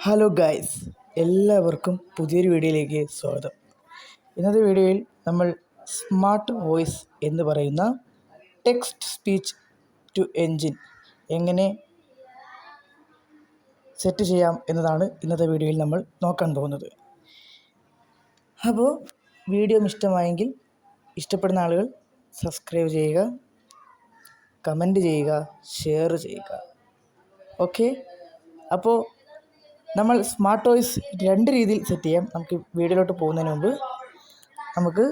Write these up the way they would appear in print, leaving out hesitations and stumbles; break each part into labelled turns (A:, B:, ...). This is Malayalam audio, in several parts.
A: ഹലോ ഗൈസ്, എല്ലാവർക്കും പുതിയൊരു വീഡിയോയിലേക്ക് സ്വാഗതം. ഇന്നത്തെ വീഡിയോയിൽ നമ്മൾ സ്മാർട്ട് വോയിസ് എന്ന് പറയുന്ന ടെക്സ്റ്റ് സ്പീച്ച് ടു എൻജിൻ എങ്ങനെ സെറ്റ് ചെയ്യാം എന്നതാണ് ഇന്നത്തെ വീഡിയോയിൽ നമ്മൾ നോക്കാൻ പോകുന്നത്. അപ്പോൾ വീഡിയോ ഇഷ്ടമായെങ്കിൽ ഇഷ്ടപ്പെടുന്ന ആളുകൾ സബ്സ്ക്രൈബ് ചെയ്യുക, കമൻറ്റ് ചെയ്യുക, ഷെയർ ചെയ്യുക. ഓക്കെ, അപ്പോൾ നമ്മൾ സ്മാർട്ട് വോയിസ് രണ്ട് രീതിയിൽ സെറ്റ് ചെയ്യാം. നമുക്ക് വീഡിയോയിലോട്ട് പോകുന്നതിന് മുമ്പ് നമുക്ക്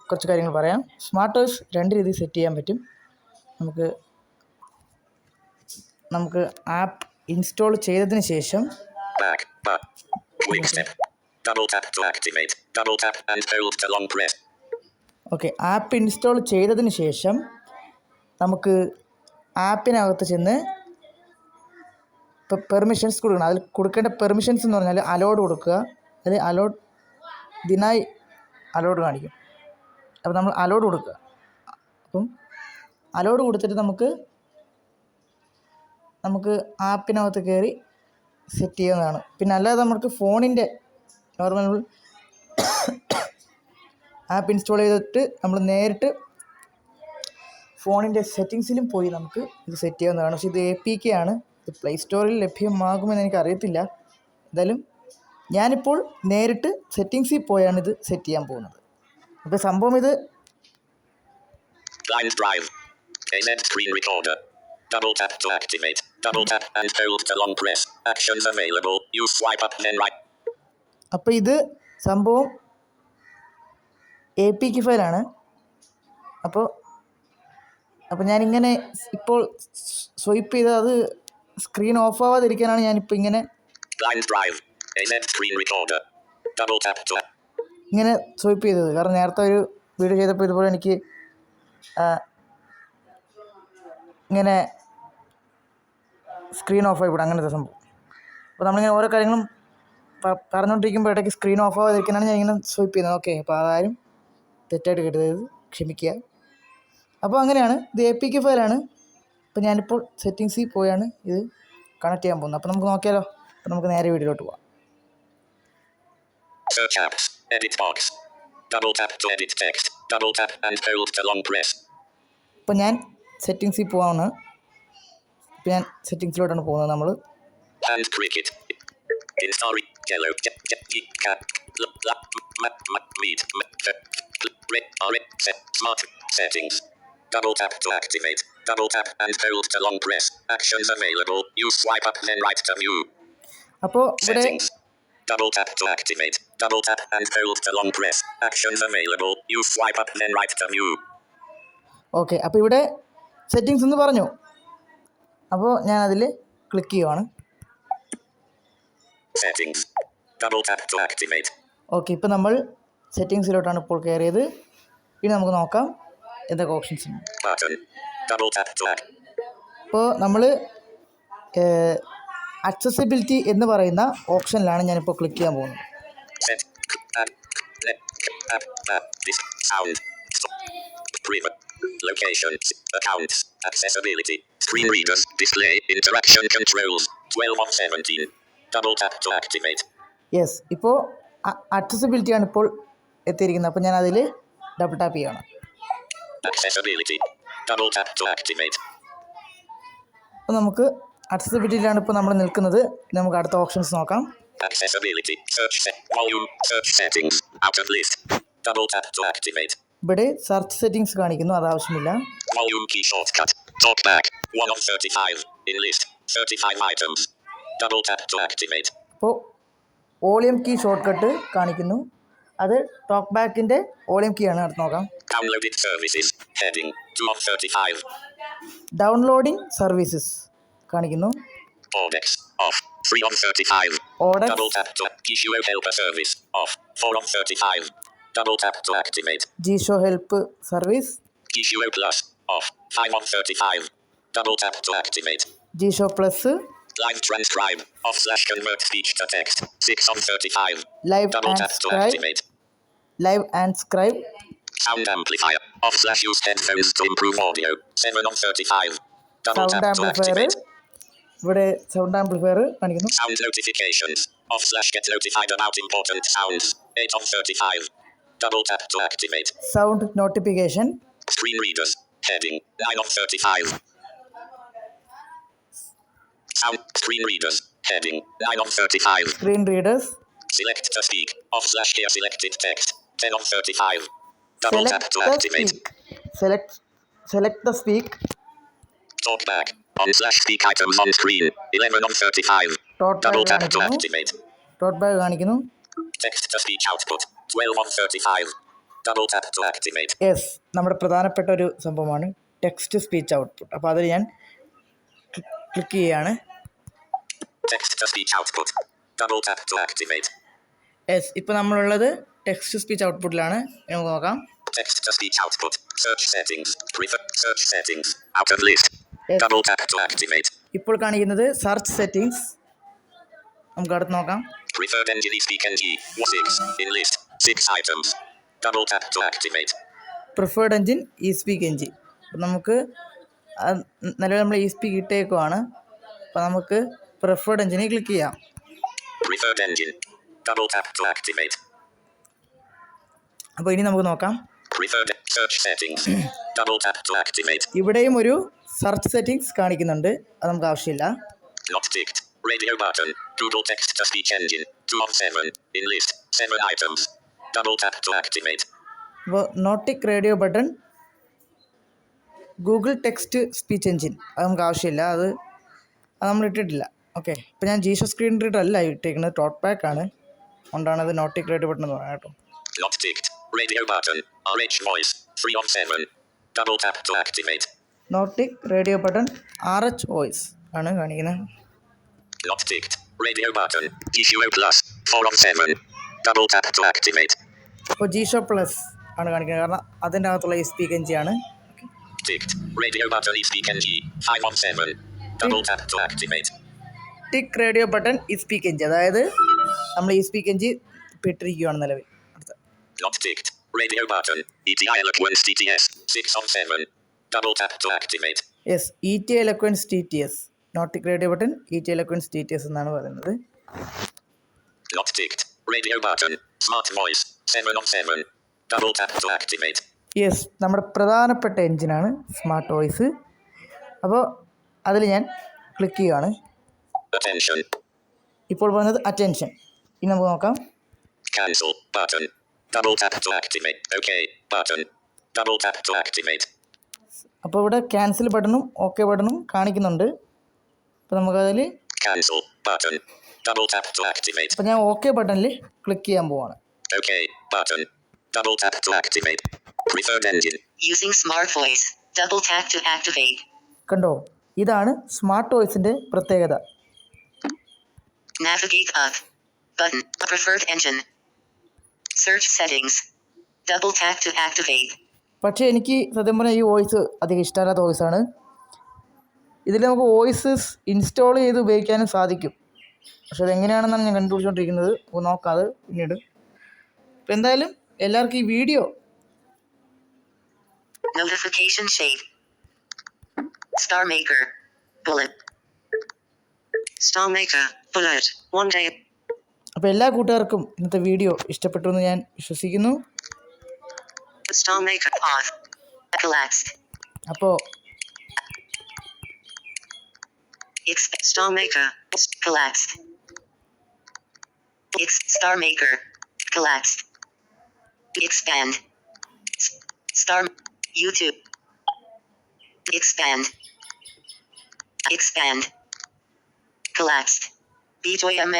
A: കുറച്ച് കാര്യങ്ങൾ പറയാം. സ്മാർട്ട് വോയിസ് രണ്ട് രീതിയിൽ സെറ്റ് ചെയ്യാൻ പറ്റും. നമുക്ക് ആപ്പ് ഇൻസ്റ്റാൾ ചെയ്തതിന് ശേഷം ആപ്പ് ഇൻസ്റ്റാൾ ചെയ്തതിന് ശേഷം നമുക്ക് ആപ്പിനകത്ത് ചെന്ന് പെർമിഷൻസ് കൊടുക്കണം. അതിൽ കൊടുക്കേണ്ട പെർമിഷൻസ് എന്ന് പറഞ്ഞാൽ അലോഡ് കൊടുക്കുക. അതിൽ അലോഡ് ദിനായി അലോഡ് കാണിക്കും. അപ്പോൾ നമ്മൾ അലോഡ് കൊടുക്കുക. അപ്പം അലോഡ് കൊടുത്തിട്ട് നമുക്ക് ആപ്പിനകത്ത് കയറി സെറ്റ് ചെയ്യുന്നതാണ്. പിന്നെ അല്ലാതെ നമുക്ക് ഫോണിൻ്റെ നോർമൽ ആപ്പ് ഇൻസ്റ്റാൾ ചെയ്തിട്ട് നമ്മൾ നേരിട്ട് ഫോണിൻ്റെ സെറ്റിങ്സിലും പോയി നമുക്ക് ഇത് സെറ്റ് ചെയ്യാവുന്നതാണ്. പക്ഷേ ഇത് APK ആണ്. ഇത് പ്ലേ സ്റ്റോറിൽ ലഭ്യമാകുമെന്ന് എനിക്കറിയത്തില്ല. എന്തായാലും ഞാനിപ്പോൾ നേരിട്ട് സെറ്റിങ്സിൽ പോയാണ് ഇത് സെറ്റ് ചെയ്യാൻ പോകുന്നത്. അപ്പോൾ സംഭവം ഇത് Double tap to activate. Double tap and hold to long press. Actions available. You swipe up then right. അപ്പോൾ ഇത് സംഭവം APK ഫയലാണ്. അപ്പോൾ ഞാനിങ്ങനെ ഇപ്പോൾ സ്വൈപ്പ് ചെയ്ത് അത് സ്ക്രീൻ ഓഫ് ആവാതിരിക്കാനാണ് ഞാനിപ്പോൾ ഇങ്ങനെ ഇങ്ങനെ സ്വൈപ്പ് ചെയ്തത്. കാരണം നേരത്തെ ഒരു വീഡിയോ ചെയ്തപ്പോൾ ഇതുപോലെ എനിക്ക് ഇങ്ങനെ സ്ക്രീൻ ഓഫ് ആയിപ്പോഴും അങ്ങനത്തെ സംഭവം. അപ്പോൾ നമ്മളിങ്ങനെ ഓരോ കാര്യങ്ങളും പറഞ്ഞുകൊണ്ടിരിക്കുമ്പോൾ ഇടയ്ക്ക് സ്ക്രീൻ ഓഫ് ആവാതിരിക്കാനാണ് ഞാൻ ഇങ്ങനെ സ്വൈപ്പ് ചെയ്യുന്നത്. ഓക്കെ, അപ്പോൾ അതാരും തെറ്റായിട്ട് കരുതരുത്, ക്ഷമിക്കുക. അപ്പോൾ അങ്ങനെയാണ്. ഇത് APK ഫയലാണ്. അപ്പോൾ ഞാനിപ്പോൾ സെറ്റിങ്സിൽ പോയാണ് ഇത് കണക്ട് ചെയ്യാൻ പോകുന്നത്. അപ്പോൾ നമുക്ക് നോക്കിയാലോ. അപ്പോൾ നമുക്ക് നേരെ വീഡിയോയിലോട്ട് പോകാം.
B: Search apps, edit box. Double tap to edit text. Double tap and hold to long press.
A: അപ്പോൾ ഞാൻ സെറ്റിങ്സിൽ പോവാണ്. ഇപ്പോൾ ഞാൻ സെറ്റിങ്സിലോട്ടാണ് പോകുന്നത്. നമ്മൾ
B: and cricket install yellow smart settings. Double tap to activate. Double tap and hold to long press. Actions available. You swipe up then right to view.
A: അപ്പോൾ ഇവിടെ
B: double tap to activate. Double tap and hold to long press. Actions available. You swipe up then right to view.
A: Okay, അപ്പോൾ ഇവിടെ സെറ്റിങ്സ് എന്ന് പറഞ്ഞു. അപ്പോൾ ഞാൻ അതിൽ ക്ലിക്ക് ചെയ്യുവാണ്.
B: Settings. Double tap to activate.
A: Okay, ഇപ്പോൾ നമ്മൾ സെറ്റിങ്സിലോട്ടാണ് ഇപ്പോൾ കയറിയത്. ഇനി നമുക്ക് നോക്കാം എന്തൊക്കെ ഓപ്ഷൻസ് ഉണ്ട്.
B: Button. Double tap to act.
A: ഇപ്പോൾ നമ്മൾ അക്സസിബിലിറ്റി എന്ന് പറയുന്ന ഓപ്ഷനിലാണ് ഞാനിപ്പോൾ ക്ലിക്ക് ചെയ്യാൻ പോകുന്നത്.
B: Set. This sound. Private. Locations. Accounts. Accessibility. Screen readers. Display. Interaction controls. 12 of 17. Double tap to activate.
A: Yes, ഇപ്പോൾ അക്സസിബിലിറ്റിയാണ് ഇപ്പോൾ എത്തിയിരിക്കുന്നത്. അപ്പോൾ ഞാൻ അതിൽ ഡബിൾ ടാപ്പ് ചെയ്യണം.
B: Accessibility. Double tap to activate.
A: അപ്പോൾ നമുക്ക് അക്സസിബിലിറ്റിയിലാണ് ഇപ്പോൾ നമ്മൾ നിൽക്കുന്നത്. നമുക്ക് അടുത്ത ഓപ്ഷൻസ് നോക്കാം.
B: Accessibility. Search set. Volume. Search settings. Out of list. Double tap to activate.
A: ഇവിടെ സെർച്ച് സെറ്റിങ്സ് കാണിക്കുന്നു, അത് ആവശ്യമില്ല.
B: Volume key shortcut. Talk back. 1 of 35. In list. 35 items. Double tap to activate.
A: അപ്പോൾ വോളിയം കീ ഷോർട്ട് കട്ട് കാണിക്കുന്നു. അത് ടോക്ക് ബാക്കിൻ്റെ വോളിയം കീ ആണ്. അടുത്ത് നോക്കാം.
B: Downloaded services. Heading. 2 of 35.
A: Downloading services കാണിക്കുന്നു.
B: Audex. Off. 3 of 35.
A: Audex.
B: Double tap to Gisho Helper service. Off. 4 of 35. Double tap to activate.
A: Jisho help service.
B: Gisho Plus. Off. 5 of 35. Double tap to activate.
A: Jisho plus.
B: Live transcribe. Off/convert speech to text. 6 of 35.
A: Live
B: Double
A: and
B: tap to
A: scribe.
B: activate.
A: Live and scribe.
B: Sound amplifier. Off/use headphones to improve audio. 7 of 35. Double
A: Sound
B: tap to
A: amplifier.
B: activate.
A: ഇവിടെ സൗണ്ട് ആംപ്ലിഫയർ കാണിക്കുന്നു.
B: Sound notifications. Off/get notified about important sounds. 8 of 35. Double tap to activate.
A: Sound notification.
B: Screen readers. Heading. 9 of 35. Sound. Screen readers. Heading. 9 of 35.
A: Screen readers.
B: Select to speak. Off/hear selected text. 10 of 35. Double tap to activate.
A: Select the speak.
B: Talk back. On/speak items on screen. 11 of 35. Double tap to activate.
A: Taught bag കാണിക്കുന്നു.
B: Text to speech output. 12 of 35. Double tap to activate.
A: Yes, നമ്മുടെ പ്രധാനപ്പെട്ട ഒരു സംഭവമാണ് ടെക്സ്റ്റ് സ്പീച്ച് ഔട്ട്പുട്ട്. അപ്പോൾ അതിൽ ഞാൻ ക്ലിക്ക് ചെയ്യുകയാണ്.
B: Text to speech output. Double tap to activate.
A: Yes, ഇപ്പോൾ നമ്മളുള്ളത് ടെക്സ്റ്റ് സ്പീച്ച് ഔട്ട്പുട്ടിലാണ്. നമുക്ക് നോക്കാം.
B: Text to speech output. Search settings. Prefer search settings. Out of list.
A: Yes.
B: Double tap to activate.
A: ഇപ്പോൾ കാണിക്കുന്നത് സെർച്ച് സെറ്റിംഗ്സ്. നമുക്ക് അടുത്ത് നോക്കാം.
B: Preferred engine speak ng. 6. In list. 6 items. Double tap to activate.
A: Preferred engine E speak engine. അപ്പം നമുക്ക് നിലവിൽ നമ്മൾ ഇ സ്പീക്ക് ഇട്ടേക്കുവാണ്. അപ്പോൾ നമുക്ക് പ്രിഫേർഡ് എഞ്ചിനെ ക്ലിക്ക് ചെയ്യാം.
B: Preferred engine. Double tap to activate.
A: അപ്പോൾ ഇനി നമുക്ക് നോക്കാം.
B: Preferred search settings. Double tap to activate.
A: ഇവിടെയും ഒരു സെർച്ച് സെറ്റിംഗ്സ് കാണിക്കുന്നുണ്ട്. അത് നമുക്ക് ആവശ്യമില്ല.
B: Not ticked. Radio button. Google text to speech engine. 2 of 7. In list. 7 items. Double tap to activate.
A: അപ്പോൾ nautic radio button, Google text speech engine, അത് നമുക്ക് ആവശ്യമില്ല. അത് നമ്മൾ ഇട്ടിട്ടില്ല. ഓക്കെ, ഇപ്പോൾ ഞാൻ ജീഷോ സ്ക്രീൻ റീഡർ അല്ല ഇട്ടേക്കുന്നത്, ടോട്ട് പാക്ക് ആണ്. അതുകൊണ്ടാണ് അത് നോട്ടിക് റേഡിയോ ബട്ടൺ എന്ന് പറയാം കേട്ടോ.
B: Not ticked. Radio button. RH voice. 3 of 7. Double tap to activate.
A: Nautic radio button RH voice ആണ് കാണിക്കുന്നത്.
B: Not ticked. Radio button. GSHO plus. 4 of 7. Double tap to activate.
A: അപ്പോൾ ജീഷോ പ്ലസ് ആണ് കാണിക്കുന്നത്, കാരണം അതിൻ്റെ അകത്തുള്ള ഈ സ്പീക്ക് എഞ്ചിൻ ആണ്.
B: Ticked. Radio button speak ng. 5 of 7. Double tap to activate.
A: Tick radio button ഈ സ്പീക്ക് എഞ്ചിൻ, അതായത് നമ്മൾ ഈ സ്പീക്ക് എഞ്ചിൻ ഇട്ടിരിക്കുകയാണ് നിലവിൽ.
B: Not ticked. Radio button. ETI Eloquence TTS. 6 of 7. Double tap to activate.
A: Yes, ET Eloquence TTS. Nautic radio button ET Eloquence TTS എന്നാണ് പറയുന്നത്.
B: Not ticked. Radio button. Smart voice. 7 of 7. Double tap to activate.
A: Yes, നമ്മുടെ പ്രധാനപ്പെട്ട എഞ്ചിനാണ് സ്മാർട്ട് വോയിസ്. അപ്പോൾ അതിൽ ഞാൻ ക്ലിക്ക് ചെയ്യുകയാണ്.
B: Attention.
A: ഇപ്പോൾ പറയുന്നത് അറ്റൻഷൻ. ഇനി നമുക്ക് നോക്കാം.
B: Cancel button. Double tap to activate. OK button. Double tap to activate.
A: അപ്പോൾ ഇവിടെ ക്യാൻസൽ ബട്ടണും ഓക്കെ ബട്ടണും കാണിക്കുന്നുണ്ട്. അപ്പോൾ നമുക്കതിൽ
B: Cancel button. Double tap to activate.
A: അപ്പോൾ ഞാൻ ഓക്കെ ബട്ടണിൽ ക്ലിക്ക് ചെയ്യാൻ പോവാണ്.
B: OK button. Double tap to activate. Preferred engine.
C: Using smart voice. Double tap to activate.
A: കണ്ടോ, ഇതാണ് സ്മാർട്ട് വോയിസിൻ്റെ പ്രത്യേകത.
C: Navigate up. Button. Preferred engine. Search settings. Double tap to activate.
A: പക്ഷേ എനിക്ക് സത്യം പറഞ്ഞാൽ ഈ വോയിസ് അധികം ഇഷ്ടമല്ലാത്ത വോയിസാണ്. ഇതിൽ നമുക്ക് വോയിസസ് ഇൻസ്റ്റാൾ ചെയ്ത് ഉപയോഗിക്കാനും സാധിക്കും. പക്ഷെ അതെങ്ങനെയാണെന്നാണ് ഞാൻ കണ്ടുപിടിച്ചുകൊണ്ടിരിക്കുന്നത്. അപ്പോൾ നോക്കാതെ പിന്നീട്. അപ്പോൾ എന്തായാലും എല്ലാവർക്കും ഈ video
C: Notification shade. Star Maker. Bullet. Star Maker. Bullet. 1 day.
A: അപ്പോൾ എല്ലാ കൂട്ടുകാർക്കും ഇന്നത്തെ വീഡിയോ ഇഷ്ടപ്പെട്ടു എന്ന് ഞാൻ വിശ്വസിക്കുന്നു.
C: Star Maker. Off. Collapsed.
A: അപ്പോൾ
C: Star Maker. Collapsed. Star Maker. Collapsed. Expand. Star. YouTube. Expand. Expand. Collapsed. BJM.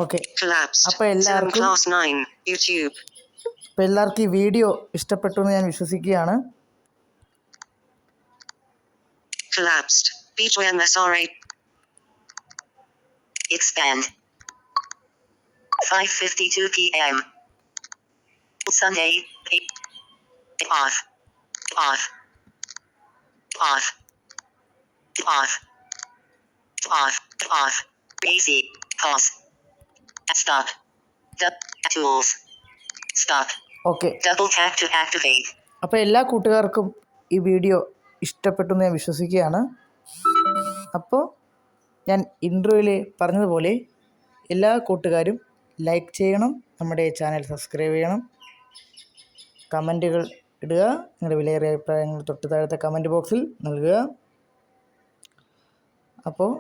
A: Okay,
C: Collapsed.
A: അപ്പോൾ എല്ലാവർക്കും
C: Class 9. YouTube.
A: അപ്പോൾ എല്ലാവർക്കും ഈ വീഡിയോ ഇഷ്ടപ്പെട്ടു എന്ന് ഞാൻ വിശ്വസിക്കുകയാണ്.
C: Collapsed. BJMSRA. Expand. 5:52 p.m. Sunday. 8. Off. Off. Off. Off. Off. Off. Easy. Pause. Stop. Tools. Stop.
A: Okay,
C: Double tap to activate.
A: അപ്പോൾ എല്ലാ കൂട്ടുകാർക്കും ഈ വീഡിയോ ഇഷ്ടപ്പെട്ടു എന്ന് ഞാൻ വിശ്വസിക്കുകയാണ്. അപ്പോൾ ഞാൻ ഇൻട്രോയിൽ പറഞ്ഞതുപോലെ എല്ലാ കൂട്ടുകാരും ലൈക്ക് ചെയ്യണം, നമ്മുടെ ചാനൽ സബ്സ്ക്രൈബ് ചെയ്യണം, കമൻറ്റുകൾ ഇടുക, നിങ്ങളുടെ വിലയേറിയ അഭിപ്രായങ്ങൾ തൊട്ട് താഴത്തെ കമൻറ്റ് ബോക്സിൽ നൽകുക. അപ്പോൾ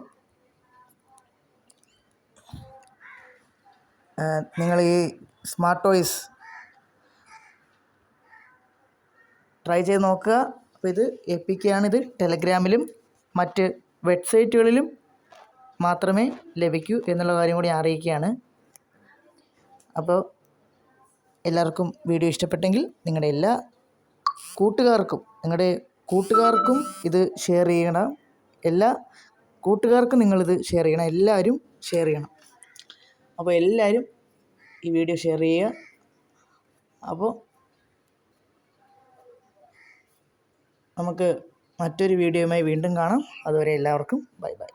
A: നിങ്ങൾ ഈ സ്മാർട്ട് ടോയ്സ് ട്രൈ ചെയ്ത് നോക്കുക. അപ്പോൾ ഇത് എപ്പിക്കാണിത് ടെലഗ്രാമിലും മറ്റ് വെബ്സൈറ്റുകളിലും മാത്രമേ ലഭിക്കൂ എന്നുള്ള കാര്യം കൂടി അറിയിക്കുകയാണ്. അപ്പോൾ എല്ലാവർക്കും വീഡിയോ ഇഷ്ടപ്പെട്ടെങ്കിൽ നിങ്ങളുടെ എല്ലാ കൂട്ടുകാർക്കും ഇത് ഷെയർ ചെയ്യണം. എല്ലാ കൂട്ടുകാർക്കും നിങ്ങളിത് ഷെയർ ചെയ്യണം, എല്ലാവരും ഷെയർ ചെയ്യണം. അപ്പോൾ എല്ലാവരും ഈ വീഡിയോ ഷെയർ ചെയ്യുക. അപ്പോൾ നമുക്ക് മറ്റൊരു വീഡിയോയുമായി വീണ്ടും കാണാം. അതുവരെ എല്ലാവർക്കും ബൈ ബൈ.